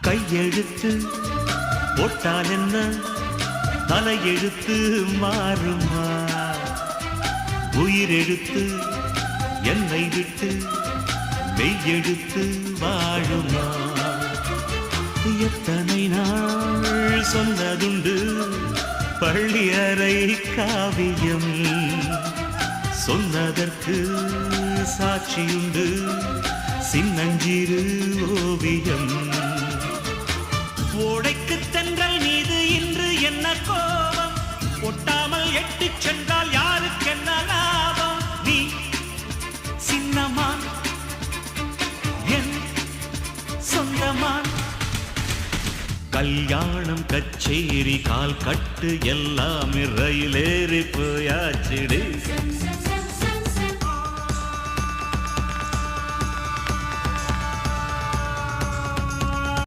கையெழுத்து போட்டால் என்ன தலையெழுத்து மாறுமா? உயிரெழுத்து என்னை விட்டு மெய்யெழுத்து வாழுமா? எத்தனை நாள் சொன்னதுண்டு பள்ளி அறை காவியம், சொன்னதற்கு சாட்சியுண்டு சின்னஞ்சிறு ஓவியம். ஓடைக்கு தென்றல் மீது இன்று என்ன கோபம்? ஒட்டாமல் எட்டி சென்றால் யாருக்கு என்ன லாபம்? நீ சின்னமான் என் சொந்தமான். கல்யாணம் கச்சேரி கால் கட்டு எல்லாம் ரயிலேறி போயாச்சிடு.